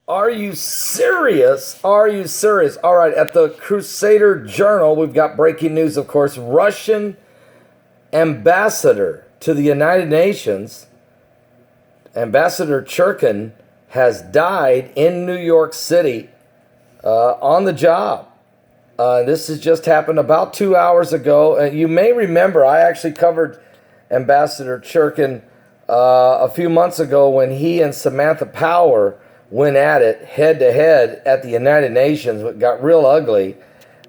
Are you serious? Are you serious? All right, at the Crusader Journal, we've got breaking news, of course. Russian ambassador to the United Nations, Ambassador Churkin, has died in New York City on the job. This has just happened about 2 hours ago. You may remember I actually covered Ambassador Churkin a few months ago when he and Samantha Power went at it head to head at the United Nations. It got real ugly.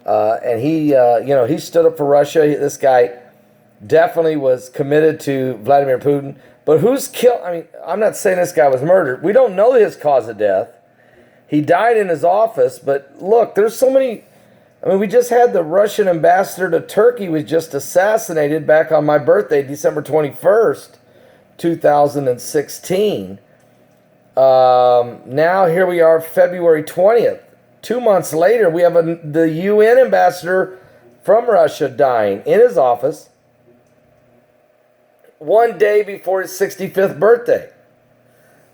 And he stood up for Russia. This guy definitely was committed to Vladimir Putin. But who's killed? I mean, I'm not saying this guy was murdered. We don't know his cause of death. He died in his office. But look, there's so many. I mean, we just had the Russian ambassador to Turkey was just assassinated back on my birthday, December 21st, 2016. Now here we are, February 20th. 2 months later, we have the UN ambassador from Russia dying in his office 1 day before his 65th birthday.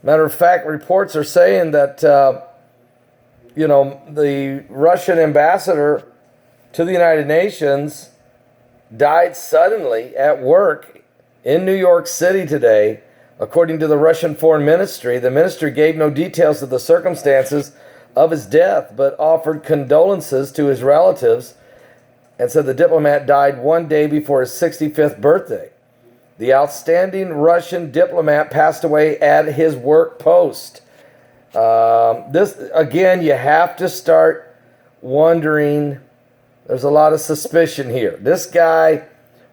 Matter of fact, reports are saying that, the Russian ambassador to the United Nations died suddenly at work in New York City today. According to the Russian Foreign Ministry, the ministry gave no details of the circumstances of his death, but offered condolences to his relatives and said the diplomat died 1 day before his 65th birthday. The outstanding Russian diplomat passed away at his work post. This, again, you have to start wondering. There's a lot of suspicion here. This guy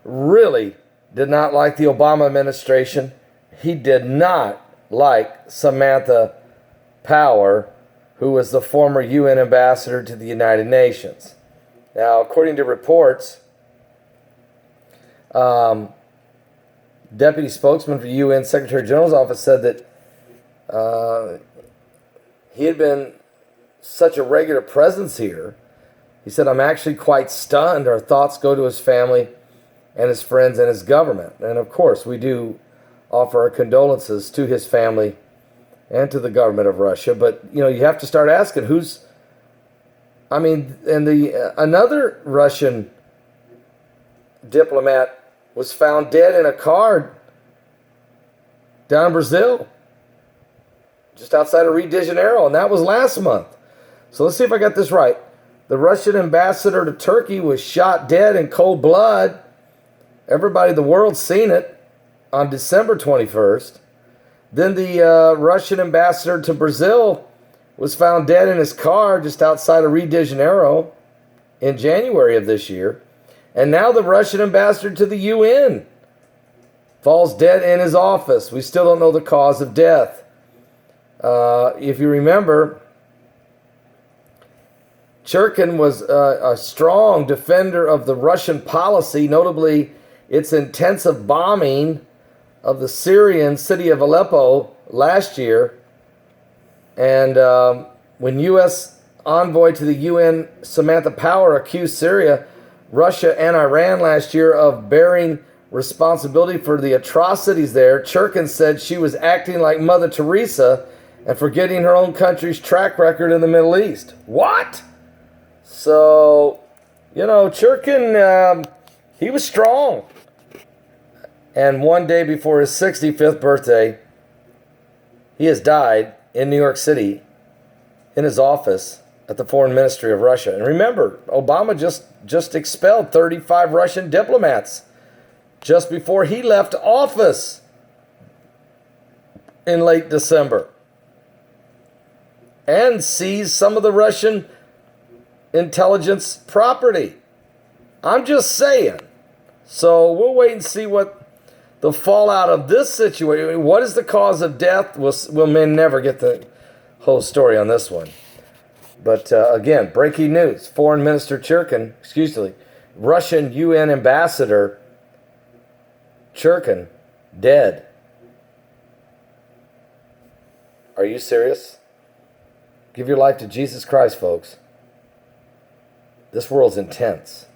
really did not like the Obama administration. He did not like Samantha Power, who was the former UN ambassador to the United Nations. Now, according to reports, deputy spokesman for UN Secretary General's office said that he had been such a regular presence here. He said, "I'm actually quite stunned. Our thoughts go to his family and his friends and his government." And of course, we do offer our condolences to his family and to the government of Russia. But, you have to start asking another Russian diplomat was found dead in a car down in Brazil, just outside of Rio de Janeiro, and that was last month. So let's see if I got this right. The Russian ambassador to Turkey was shot dead in cold blood. Everybody in the world's seen it on December 21st. Then the Russian ambassador to Brazil was found dead in his car just outside of Rio de Janeiro in January of this year. And now the Russian ambassador to the UN falls dead in his office. We still don't know the cause of death. If you remember, Churkin was a strong defender of the Russian policy, notably its intensive bombing of the Syrian city of Aleppo last year. And when U.S. envoy to the UN Samantha Power accused Syria, Russia, and Iran last year of bearing responsibility for the atrocities there, Churkin said she was acting like Mother Teresa and forgetting her own country's track record in the Middle East. What? So, Churkin, he was strong. And 1 day before his 65th birthday, he has died in New York City in his office at the Foreign Ministry of Russia. And remember, Obama just expelled 35 Russian diplomats just before he left office in late December, and seized some of the Russian intelligence property. I'm just saying. So we'll wait and see what the fallout of this situation. What is the cause of death? We'll may never get the whole story on this one. But again, breaking news. Foreign Minister Churkin, Russian UN ambassador Churkin, dead. Are you serious? Give your life to Jesus Christ, folks. This world's intense.